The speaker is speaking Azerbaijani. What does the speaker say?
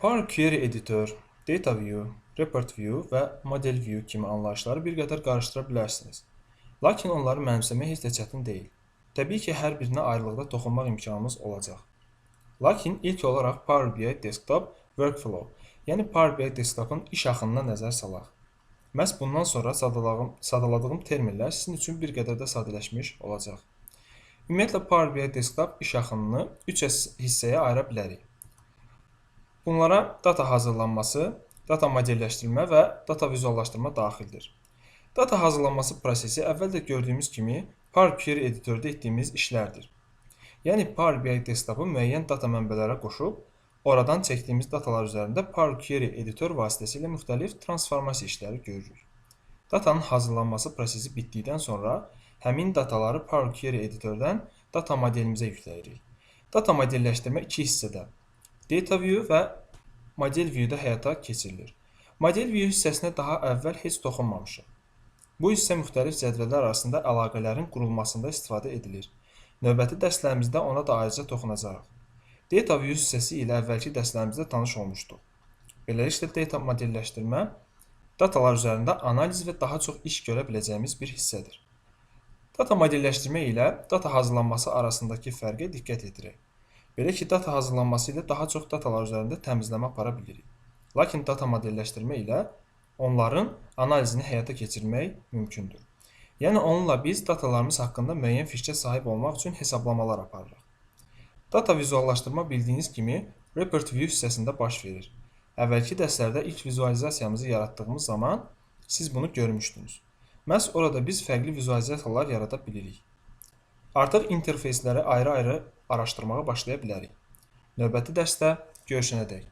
Power Query Editor, Data View, Report View və Model View kimi anlayışları bir qədər qarışdıra bilərsiniz. Lakin onları mənimsəmək heç də çətin deyil. Təbii ki, hər birinə ayrılıqda toxunmaq imkanımız olacaq. Lakin ilk olaraq Power BI Desktop Workflow, yəni Power BI Desktop'un iş axınına nəzər salaq. Məhz bundan sonra sadaladığım terminlər sizin üçün bir qədər də sadələşmiş olacaq. Ümumiyyətlə, Power BI Desktop iş axınını 3 hissəyə ayıra bilərik. Bunlara data hazırlanması, data modelləşdirmə və data vizuallaşdırma daxildir. Data hazırlanması prosesi əvvəldə gördüyümüz kimi Power Query editorda etdiyimiz işlərdir. Yəni Power BI Desktop'u müəyyən data mənbələrə qoşub, oradan çəkdiyimiz datalar üzərində Power Query editor vasitəsilə müxtəlif transformasiya işləri görürük. Datanın hazırlanması prosesi bitdikdən sonra həmin dataları Power Query editordan data modelimizə yükləyirik. Data modelləşdirmə iki hissədə, Data View və Model View-də həyata keçirilir. Model View hissəsinə daha əvvəl heç toxunmamışıq. Bu hissə müxtəlif cədvəllər arasında əlaqələrin qurulmasında istifadə edilir. Növbəti dərslərimizdə ona da ayrıca toxunacağıq. Data View hissəsi ilə əvvəlki dərslərimizdə tanış olmuşduq. Beləliklə, data modelləşdirmə, datalar üzərində analiz və daha çox iş görə biləcəyimiz bir hissədir. Data modelləşdirmə ilə data hazırlanması arasındakı fərqə diqqət edirək. Belə ki, data hazırlanması ilə daha çox datalar üzərində təmizləmə apara bilirik. Lakin data modelləşdirmə ilə onların analizini həyata keçirmək mümkündür. Yəni, onunla biz datalarımız haqqında müəyyən fikrə sahib olmaq üçün hesablamalar aparırıq. Data vizuallaşdırma bildiyiniz kimi Report View hissəsində baş verir. Əvvəlki dərslərdə ilk vizualizasiyamızı yaratdığımız zaman siz bunu görmüşdünüz. Məhz orada biz fərqli vizualizasiyalar yarada bilirik. Artıq interfeysləri ayrı-ayrı araşdırmağa başlaya bilərik. Növbəti dərsdə görüşənədək.